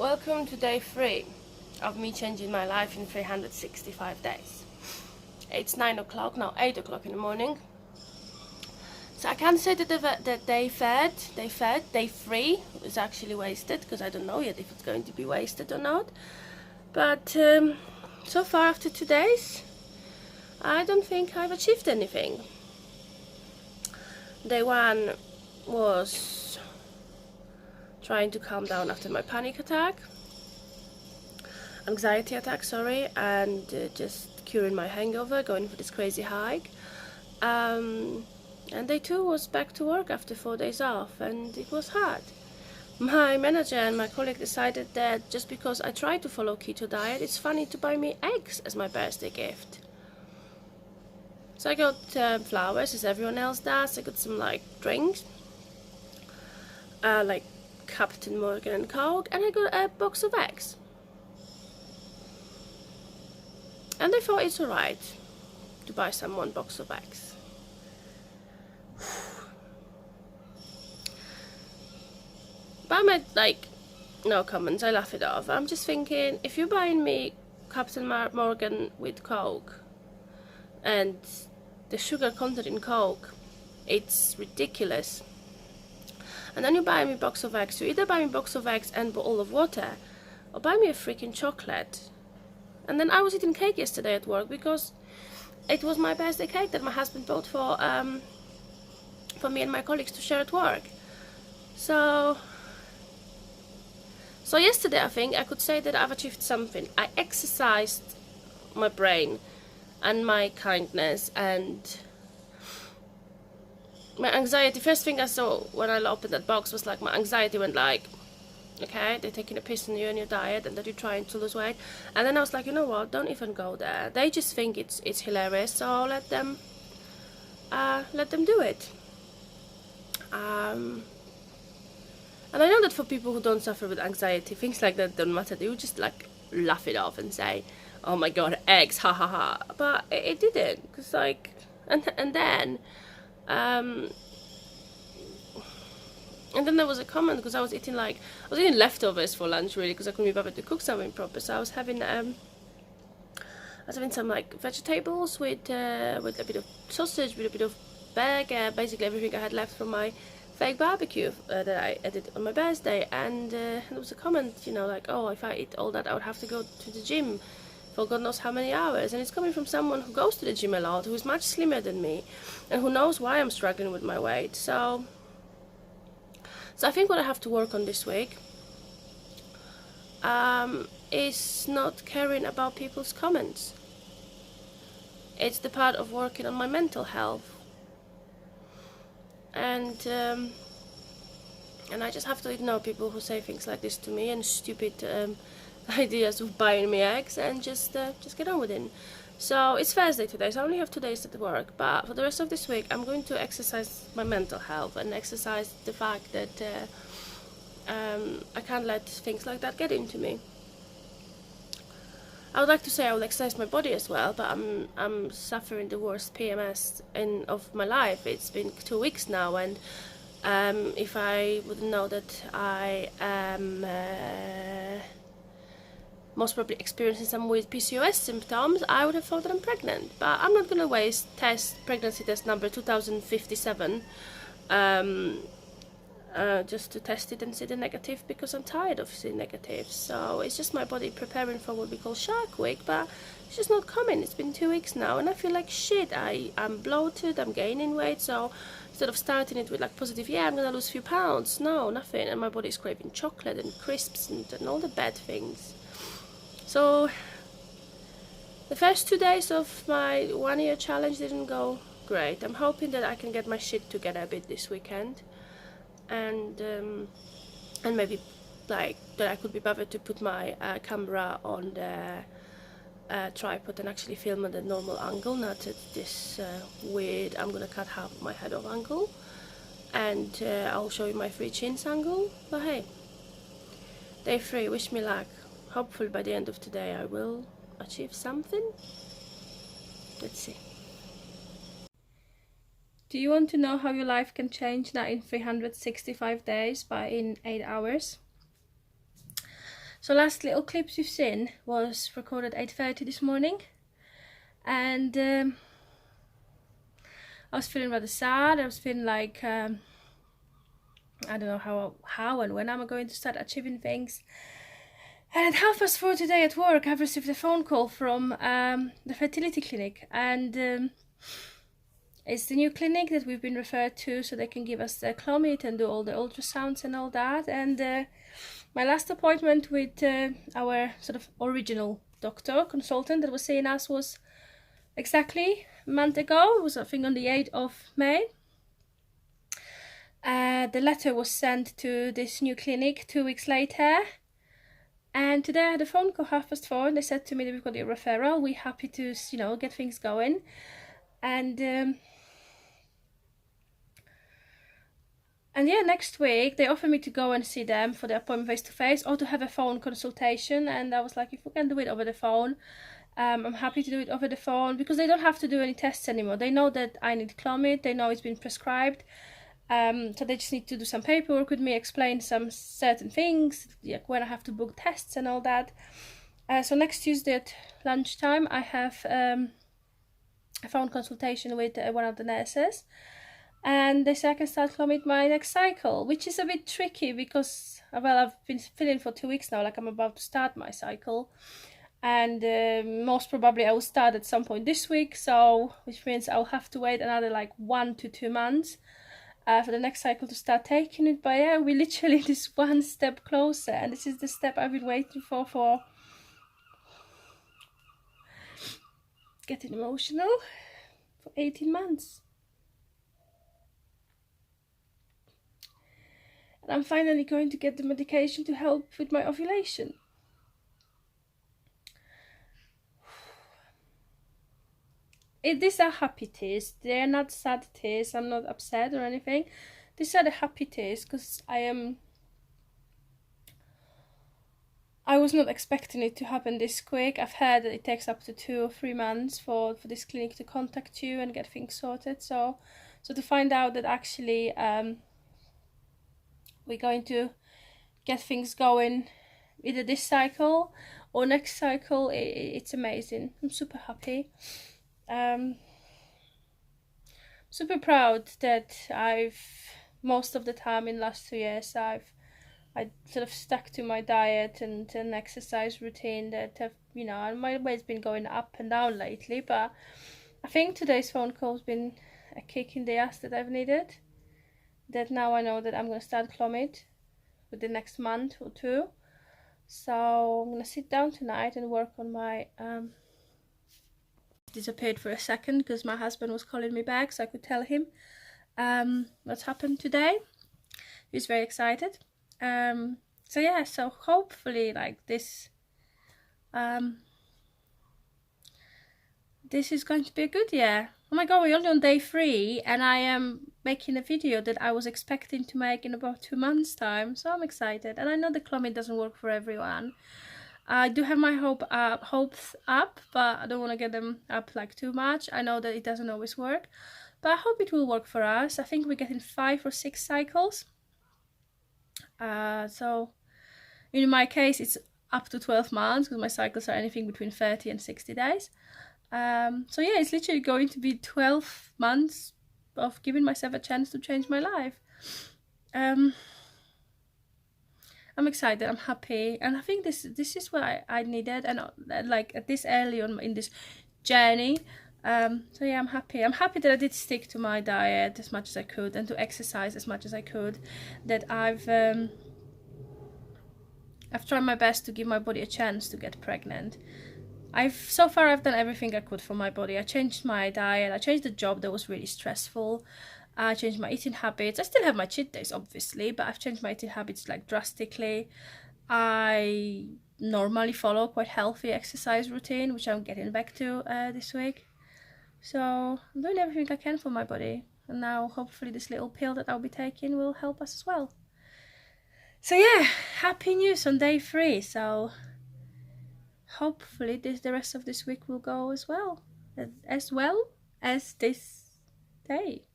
Welcome to day 3 of me changing my life in 365 days. It's 9 o'clock, now 8 o'clock in the morning. So I can't say that day 3 is actually wasted, because I don't know yet if it's going to be wasted or not. But so far after 2 days, I don't think I've achieved anything. Day 1 was trying to calm down after my anxiety attack, and just curing my hangover, going for this crazy hike. And day 2 was back to work after 4 days off, and it was hard. My manager and my colleague decided that just because I try to follow keto diet, it's funny to buy me eggs as my birthday gift. So I got flowers, as everyone else does. I got some drinks, like Captain Morgan and Coke, and I got a box of eggs. And I thought it's alright to buy someone a box of eggs. But I made no comments, I laugh it off. I'm just thinking, if you're buying me Captain Morgan with Coke, and the sugar content in Coke, it's ridiculous. And then you buy me a box of eggs. You either buy me a box of eggs and a bottle of water, or buy me a freaking chocolate. And then I was eating cake yesterday at work because it was my birthday cake that my husband bought for me and my colleagues to share at work. So yesterday I think I could say that I've achieved something. I exercised my brain and my kindness and my anxiety. First thing I saw when I opened that box was my anxiety went okay, they're taking a piss on you and your diet and that you're trying to lose weight. And then I was like, you know what, don't even go there. They just think it's hilarious, so let them do it. And I know that for people who don't suffer with anxiety, things like that don't matter. They would just laugh it off and say, oh my god, eggs, ha ha ha. But it didn't, because and then there was a comment, because I was eating leftovers for lunch, really, because I couldn't be bothered to cook something proper. So I was having some vegetables with a bit of sausage, with a bit of burger, basically everything I had left from my fake barbecue that I did on my birthday. And there was a comment, oh, if I eat all that, I would have to go to the gym for God knows how many hours. And it's coming from someone who goes to the gym a lot, who is much slimmer than me, and who knows why I'm struggling with my weight. So I think what I have to work on this week is not caring about people's comments. It's the part of working on my mental health. And I just have to ignore people who say things like this to me, and stupid ideas of buying me eggs, and just get on with it. So it's Thursday today, so I only have 2 days at work, but for the rest of this week I'm going to exercise my mental health and exercise the fact that I can't let things like that get into me. I would like to say I will exercise my body as well, but I'm suffering the worst PMS of my life. It's been 2 weeks now, and if I wouldn't know that I am most probably experiencing some weird PCOS symptoms, I would have thought that I'm pregnant. But I'm not going to waste pregnancy test number 2057 just to test it and see the negative, because I'm tired of seeing negatives. So it's just my body preparing for what we call Shark Week, but it's just not coming. It's been 2 weeks now, and I feel like shit. I'm bloated, I'm gaining weight, so instead of starting it with positive, yeah, I'm going to lose a few pounds, no, nothing. And my body is craving chocolate and crisps and all the bad things. So the first 2 days of my 1-year challenge didn't go great. I'm hoping that I can get my shit together a bit this weekend, and maybe that I could be bothered to put my camera on the tripod and actually film at a normal angle, not at this weird I'm gonna cut half of my head off angle. And I'll show you my 3 chins angle. But hey, day 3, wish me luck. Hopefully by the end of today I will achieve something. Let's see. Do you want to know how your life can change now in 365 days in 8 hours? So last little clips you've seen was recorded 8:30 this morning, and I was feeling rather sad. I was feeling like I don't know how and when I'm going to start achieving things. And at 4:30 today at work, I've received a phone call from the fertility clinic, and it's the new clinic that we've been referred to, so they can give us the clomid and do all the ultrasounds and all that. And my last appointment with our sort of original doctor consultant that was seeing us was exactly a month ago. It was, I think, on the 8th of May. The letter was sent to this new clinic 2 weeks later, and today I had a phone call 4:30, and they said to me that we've got your referral. We're happy to, you know, get things going. And yeah, next week they offered me to go and see them for the appointment face to face, or to have a phone consultation. And I was like, if we can do it over the phone, I'm happy to do it over the phone, because they don't have to do any tests anymore. They know that I need clomid, they know it's been prescribed, so they just need to do some paperwork with me, explain some certain things, like when I have to book tests and all that. So next Tuesday at lunchtime I have a phone consultation with one of the nurses, and they say I can start clomid my next cycle, which is a bit tricky because, well, I've been feeling for 2 weeks now like I'm about to start my cycle, and most probably I will start at some point this week, so which means I'll have to wait another like 1 to 2 months for the next cycle to start taking it. But yeah, we're literally this one step closer, and this is the step I've been waiting for getting emotional, for 18 months. And I'm finally going to get the medication to help with my ovulation. These are happy tears. They're not sad tears. I'm not upset or anything. These are the happy tears, because I was not expecting it to happen this quick. I've heard that it takes up to 2 or 3 months for this clinic to contact you and get things sorted. So to find out that actually we're going to get things going either this cycle or next cycle, it's amazing. I'm super happy. Super proud that I've, most of the time in the last 2 years, I sort of stuck to my diet and an exercise routine that have, you know, my weight's been going up and down lately, but I think today's phone call's been a kick in the ass that I've needed. That now I know that I'm going to start clomid with the next month or 2. So I'm going to sit down tonight and work on my disappeared for a second because my husband was calling me back, so I could tell him what's happened today. He was very excited. So yeah, so hopefully like this this is going to be a good year. Oh my god, we're only on day 3 and I am making a video that I was expecting to make in about 2 months time, so I'm excited. And I know the clomid doesn't work for everyone. I do have my hopes up, but I don't want to get them up like too much. I know that it doesn't always work, but I hope it will work for us. I think we're getting 5 or 6 cycles. So in my case, it's up to 12 months because my cycles are anything between 30 and 60 days. So yeah, it's literally going to be 12 months of giving myself a chance to change my life. I'm excited, I'm happy, and I think this is what I needed, and like at this early on in this journey. So yeah, I'm happy that I did stick to my diet as much as I could and to exercise as much as I could, that I've tried my best to give my body a chance to get pregnant. So far I've done everything I could for my body. I changed my diet, I changed the job that was really stressful, I changed my eating habits. I still have my cheat days, obviously, but I've changed my eating habits like drastically. I normally follow quite healthy exercise routine, which I'm getting back to this week. So I'm doing everything I can for my body, and now hopefully this little pill that I'll be taking will help us as well. So yeah, happy news on day 3. So hopefully the rest of this week will go as well as this day.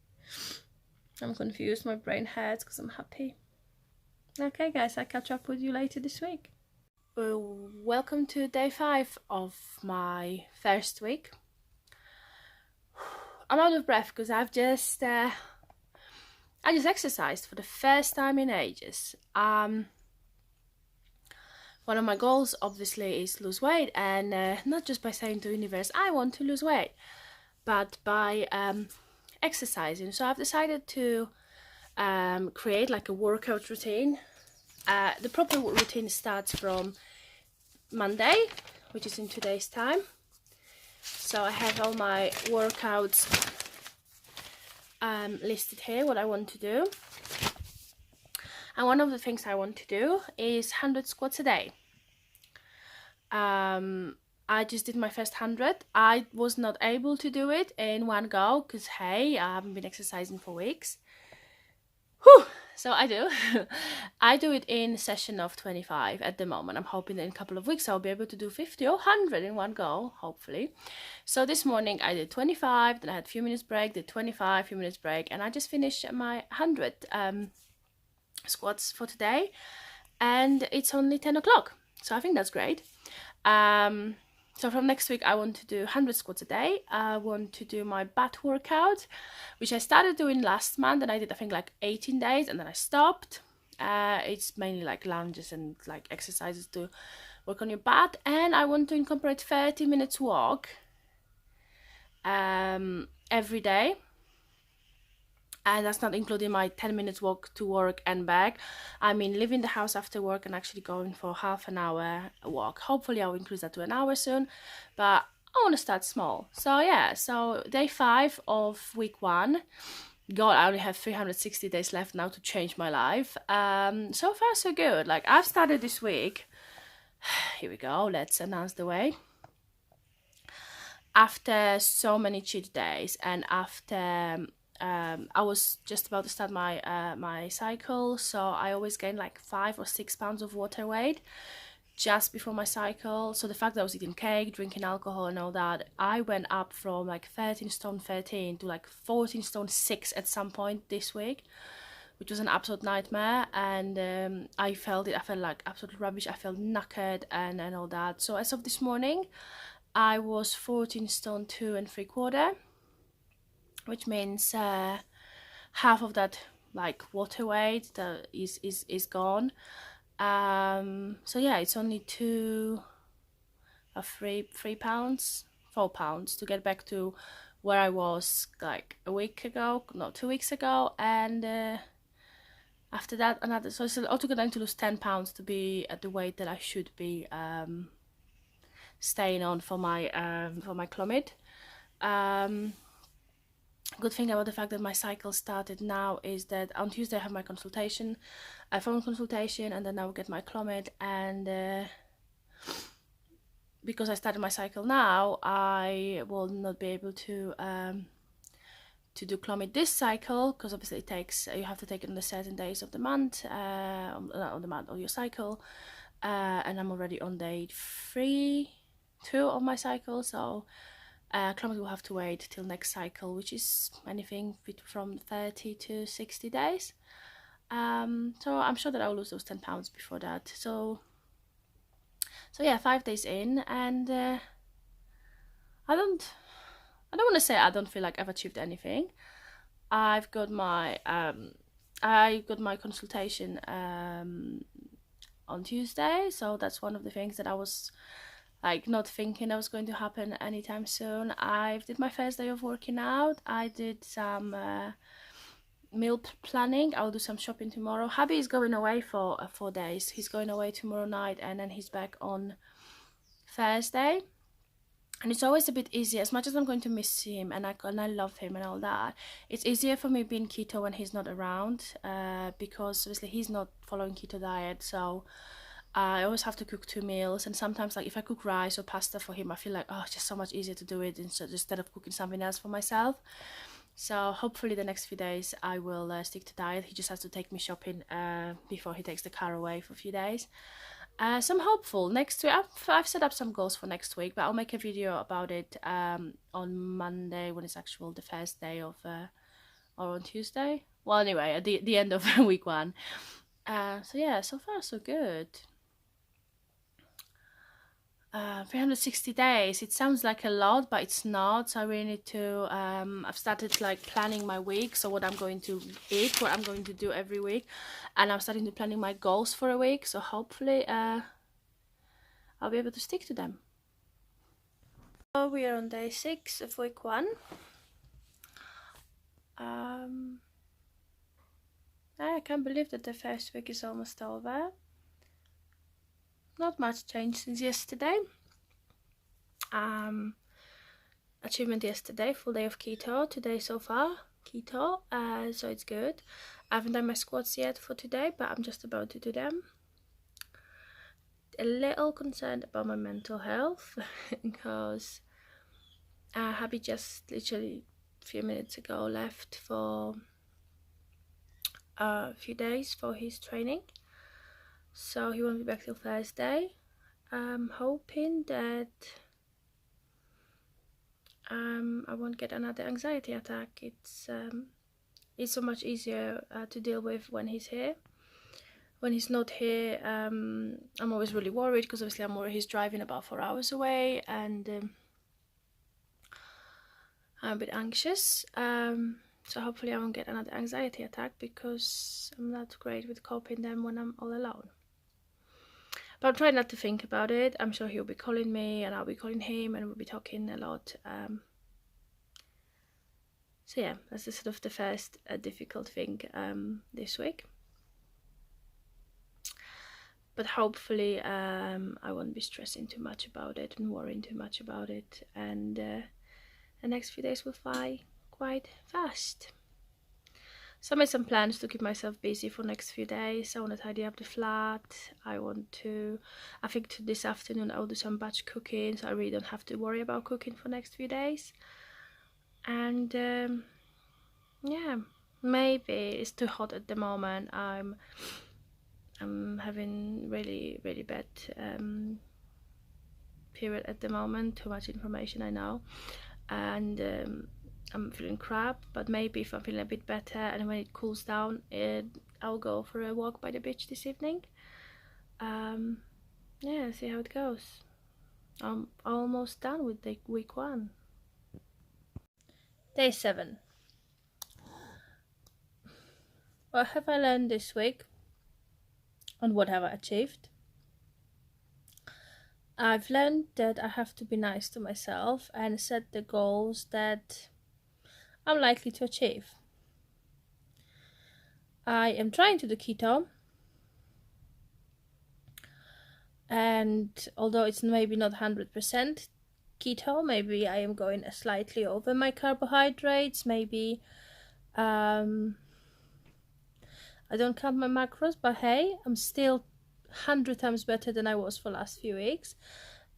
I'm confused, my brain hurts because I'm happy. Okay guys, I'll catch up with you later this week. Welcome to day 5 of my first week. I'm out of breath because I just exercised for the first time in ages. One of my goals obviously is lose weight, and not just by saying to the universe I want to lose weight, but by exercising. So I've decided to create like a workout routine. The proper routine starts from Monday, which is in 2 days time. So I have all my workouts listed here, what I want to do. And one of the things I want to do is 100 squats a day. I just did my first 100. I was not able to do it in one go because, hey, I haven't been exercising for weeks. Whew! So I do. I do it in a session of 25 at the moment. I'm hoping that in a couple of weeks I'll be able to do 50 or 100 in one go, hopefully. So this morning I did 25, then I had a few minutes break, did 25, few minutes break, and I just finished my 100 squats for today. And it's only 10 o'clock. So I think that's great. So from next week I want to do 100 squats a day. I want to do my butt workout, which I started doing last month, and I did I think like 18 days and then I stopped. It's mainly like lunges and like exercises to work on your butt, and I want to incorporate 30 minutes walk every day. And that's not including my 10 minutes walk to work and back. I mean, leaving the house after work and actually going for half an hour walk. Hopefully I'll increase that to an hour soon, but I want to start small. So yeah, so day 5 of week 1. God, I only have 360 days left now to change my life. So far so good. Like, I've started this week. Here we go, let's announce the way. After so many cheat days and after I was just about to start my cycle, so I always gain like 5 or 6 pounds of water weight just before my cycle. So the fact that I was eating cake, drinking alcohol and all that, I went up from like 13 stone 13 to like 14 stone 6 at some point this week, which was an absolute nightmare. And I felt like absolute rubbish. I felt knackered and all that. So as of this morning I was 14 stone 2 3/4, which means half of that like water weight that is gone. So yeah, it's only 3 pounds, 4 pounds to get back to where I was like a week ago, no, 2 weeks ago, and after that another. So it's altogether going to lose 10 pounds to be at the weight that I should be staying on for my clomid. Good thing about the fact that my cycle started now is that on Tuesday I have my consultation, a phone consultation, and then I will get my clomid. And because I started my cycle now, I will not be able to do clomid this cycle, because obviously it takes, you have to take it on the certain days of the month, on the month of your cycle, and I'm already on day 2 of my cycle, so clomid will have to wait till next cycle, which is anything from 30 to 60 days. So I'm sure that I'll lose those 10 pounds before that. So yeah, 5 days in, and I don't want to say I don't feel like I've achieved anything. I've got my consultation on Tuesday, so that's one of the things that I was like not thinking that was going to happen anytime soon. I did my first day of working out. I did some meal planning. I'll do some shopping tomorrow. Hubby is going away for 4 days. He's going away tomorrow night, and then he's back on Thursday. And it's always a bit easier, as much as I'm going to miss him and I love him and all that, it's easier for me being keto when he's not around, because obviously he's not following keto diet, so I always have to cook 2 meals. And sometimes, like, if I cook rice or pasta for him, I feel like, oh, it's just so much easier to do it instead of cooking something else for myself. So hopefully the next few days I will stick to diet. He just has to take me shopping before he takes the car away for a few days. So I'm hopeful. Next week, I've set up some goals for next week, but I'll make a video about it on Monday, when it's actual the first day of, or on Tuesday. Well, anyway, at the end of week 1. So yeah, so far so good. 360 days, it sounds like a lot, but it's not. So I really need to I've started like planning my week, so what I'm going to eat, what I'm going to do every week, and I'm starting to planning my goals for a week, so hopefully I'll be able to stick to them. So we are on day 6 of week 1. I can't believe that the first week is almost over. Not much changed since yesterday. Achievement yesterday, full day of keto. Today so far, keto, so it's good. I haven't done my squats yet for today, but I'm just about to do them. A little concerned about my mental health because hubby just literally a few minutes ago left for a few days for his training, so he won't be back till Thursday. I'm hoping that I won't get another anxiety attack. It's so much easier to deal with when he's here. When he's not here, I'm always really worried because obviously I'm worried he's driving about 4 hours away, and I'm a bit anxious. So hopefully I won't get another anxiety attack, because I'm not great with coping them when I'm all alone. But I'm trying not to think about it. I'm sure he'll be calling me and I'll be calling him and we'll be talking a lot. So yeah, that's the sort of the first difficult thing this week. But hopefully I won't be stressing too much about it and worrying too much about it, and the next few days will fly quite fast. So I made some plans to keep myself busy for next few days. I want to tidy up the flat. I think this afternoon I'll do some batch cooking, so I really don't have to worry about cooking for next few days. And yeah, maybe it's too hot at the moment. I'm having really bad period at the moment. Too much information, I know, and I'm feeling crap. But maybe if I'm feeling a bit better and when it cools down, I'll go for a walk by the beach this evening. Yeah, see how it goes. I'm almost done with the week 1. Day 7. What have I learned this week? And what have I achieved? I've learned that I have to be nice to myself and set the goals that I'm likely to achieve. I am trying to do keto, and although it's maybe not 100% keto, maybe I am going slightly over my carbohydrates, maybe I don't count my macros, but hey, I'm still 100 times better than I was for the last few weeks,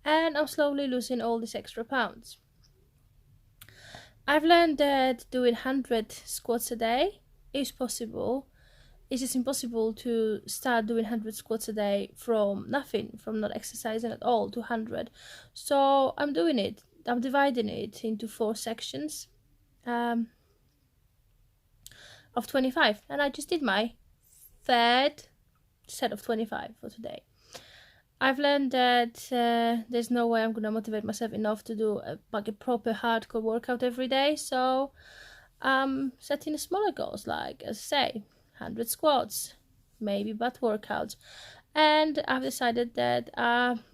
and I'm slowly losing all these extra pounds. I've learned that doing 100 squats a day is possible. It's just impossible to start doing 100 squats a day from nothing, from not exercising at all, to 100. So I'm doing it. I'm dividing it into 4 sections of 25, and I just did my 3rd set of 25 for today. I've learned that there's no way I'm gonna motivate myself enough to do a proper hardcore workout every day, so I'm setting smaller goals, like, as I say, 100 squats, maybe butt workouts. And I've decided that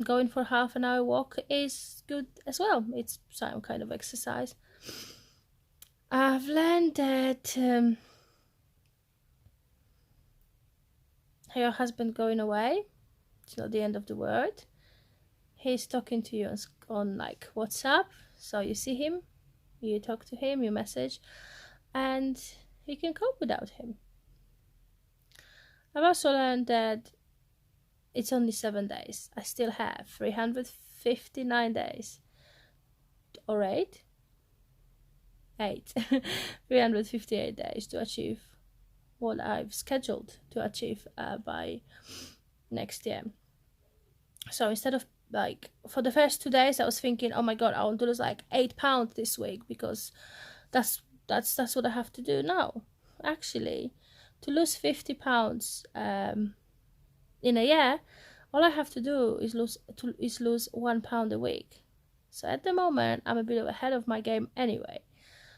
going for half an hour walk is good as well. It's some kind of exercise. I've learned that your husband going away, it's not the end of the world. He's talking to you on like WhatsApp, so you see him, you talk to him, you message, and you can cope without him. I've also learned that it's only 7 days. I still have 359 days. Or 8? 358 days to achieve what I've scheduled to achieve by next year. So instead of like, for the first 2 days I was thinking, oh my god, I want to lose like 8 pounds this week, because that's what I have to do now. Actually, to lose 50 pounds in a year all I have to do is lose 1 pound a week. So at the moment, I'm a bit ahead of my game anyway.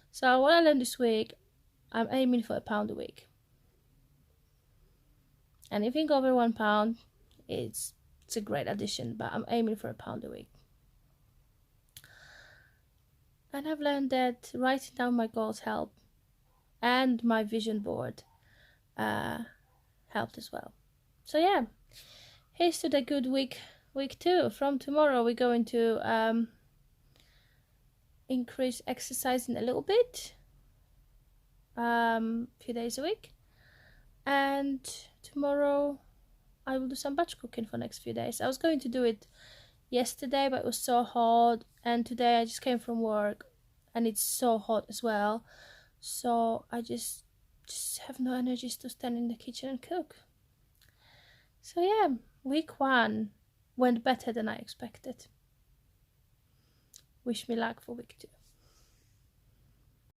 So what I learned this week, I'm aiming for £1 a week. Anything over £1, it's a great addition, but I'm aiming for £1 a week. And I've learned that writing down my goals help, and my vision board helped as well. So yeah, here's to the good week 2. From tomorrow we're going to increase exercising a little bit, few days a week, and tomorrow I will do some batch cooking for next few days. I was going to do it yesterday, but it was so hot, and today I just came from work and it's so hot as well, so I just have no energies to stand in the kitchen and cook. So yeah, week 1 went better than I expected. Wish me luck for week 2.